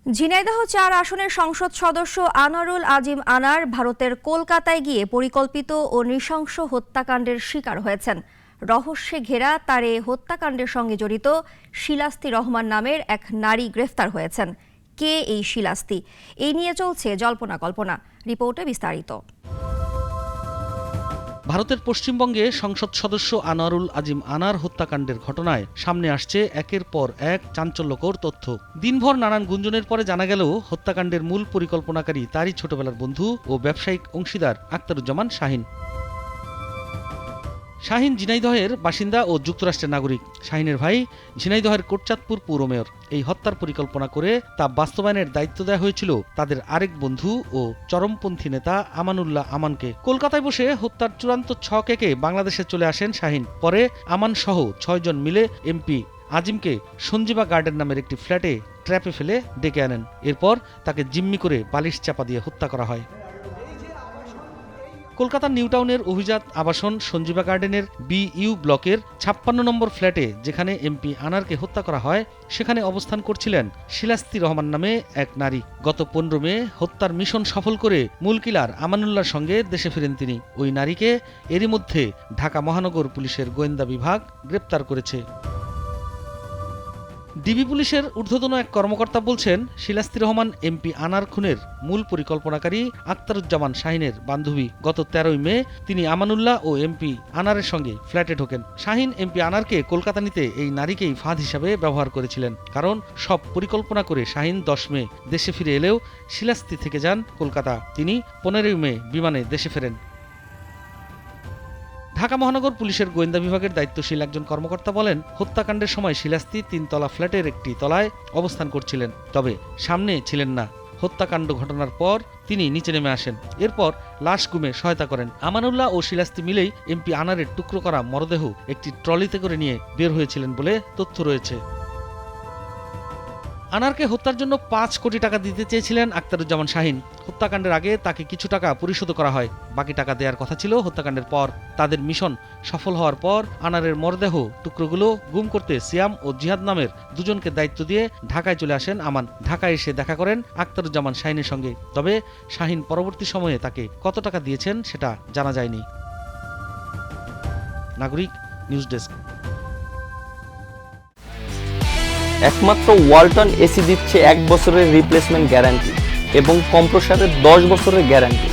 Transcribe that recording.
ঝিনাইদহ ৪ আসনের সংসদ সদস্য আনোয়ারুল আজিম আনার ভারতের কলকাতায় গিয়ে পরিকল্পিত ও নৃশংস হত্যাকাণ্ডের শিকার হয়েছেন। রহস্যে ঘেরা তার এ হত্যাকাণ্ডের সঙ্গে জড়িত শিলাস্তি রহমান নামের এক নারী গ্রেফতার হয়েছেন। কে এই শিলাস্তি? এই নিয়ে চলছে জল্পনা কল্পনা। রিপোর্টে বিস্তারিত। ভারতের পশ্চিমবঙ্গে সংসদ সদস্য আনোয়ারুল আজিম আনার হত্যাকাণ্ডের ঘটনায় সামনে আসছে একের পর এক চাঞ্চল্যকর তথ্য। দিনভর নানান গুঞ্জনের পরে জানা গেল হত্যাকাণ্ডের মূল পরিকল্পনাকারী তারই ছোটবেলার বন্ধু ও ব্যবসায়িক অংশীদার আখতারুজ্জামান শাহিন। শাহিন ঝিনাইদহের বাসিন্দা ও যুক্তরাষ্ট্রের নাগরিক। শাহিনের ভাই ঝিনাইদহের কোটচাঁদপুর পৌর মেয়র। এই হত্যার পরিকল্পনা করে তা বাস্তবায়নের দায়িত্ব দেওয়া হয়েছিল তাদের আরেক বন্ধু ও চরমপন্থী নেতা আমানুল্লাহ আমানকে। কলকাতায় বসে হত্যার চূড়ান্ত ছক এঁকে বাংলাদেশে চলে আসেন শাহিন। পরে আমান সহ ৬ জন মিলে এমপি আজিমকে সঞ্জীবা গার্ডেন নামের একটি ফ্ল্যাটে ট্র্যাপে ফেলে ডেকে আনেন। এরপর তাকে জিম্মি করে বালিশ চাপা দিয়ে হত্যা করা হয়। কলকাতার নিউ টাউনের অভিজাত আবাসন সঞ্জীবা গার্ডেনের BU ব্লকের ৫৬ নম্বর ফ্ল্যাটে যেখানে এমপি আনারকে হত্যা করা হয় সেখানে অবস্থান করছিলেন শিলাস্তি রহমান নামে এক নারী। গত ১৫ মে হত্যার মিশন সফল করে মূল কিলার আমানুল্লাহর সঙ্গে দেশে ফিরেন তিনি। ওই নারীকে এরই মধ্যে ঢাকা মহানগর পুলিশের গোয়েন্দা বিভাগ গ্রেপ্তার করেছে। ডিবি পুলিশের ঊর্ধ্বতন এক কর্মকর্তা বলছেন, শিলাস্তি রহমান এমপি আনার খুনের মূল পরিকল্পনাকারী আখতারুজ্জামান শাহিনের বান্ধবী। গত ১৩ মে তিনি আমানুল্লাহ ও এমপি আনারের সঙ্গে ফ্ল্যাটে ঢোকেন। শাহিন এমপি আনারকে কলকাতা নিতে এই নারীকেই ফাঁদ হিসাবে ব্যবহার করেছিলেন। কারণ সব পরিকল্পনা করে শাহিন ১০ মে দেশে ফিরে এলেও শিলাস্তি থেকে যান কলকাতা। তিনি ১৫ মে বিমানে দেশে ফেরেন। ঢাকা মহানগর পুলিশের গোয়েন্দা বিভাগের দায়িত্বশীল একজন কর্মকর্তা বলেন, হত্যাকাণ্ডের সময় শিলাস্তি ৩ তলা ফ্ল্যাটের একটি তলায় অবস্থান করছিলেন, তবে সামনে ছিলেন না। হত্যাকাণ্ড ঘটনার পর তিনি নিচে নেমে আসেন। এরপর লাশ গুমে সহায়তা করেন। আমানুল্লাহ ও শিলাস্তি মিলেই এমপি আনারের টুকরো করা মরদেহ একটি ট্রলিতে করে নিয়ে বের হয়েছিলেন বলে তথ্য রয়েছে। আনারকে হত্যার জন্য ৫ কোটি টাকা দিতে চেয়েছিলেন আখতারুজ্জামান শাহিন। হত্যাকাণ্ডের আগে তাকে কিছু টাকা পরিশোধ করা হয়। বাকি টাকা দেওয়ার কথা ছিল হত্যাকাণ্ডের পর। তাদের মিশন সফল হওয়ার পর আনারের মরদেহ টুকরোগুলো গুম করতে সিয়াম ও জিহাদ নামের দুজনকে দায়িত্ব দিয়ে ঢাকায় চলে আসেন আমান। ঢাকায় এসে দেখা করেন আখতারুজ্জামান শাহিনের সঙ্গে। তবে শাহিন পরবর্তী সময়ে তাকে কত টাকা দিয়েছেন সেটা জানা যায়নি। নাগরিক নিউজ ডেস্ক। একমাত্র ওয়ালটন এসি দিচ্ছে ১ বছরের রিপ্লেসমেন্ট গ্যারান্টি এবং কম্প্রেসারের ১০ বছরের গ্যারান্টি।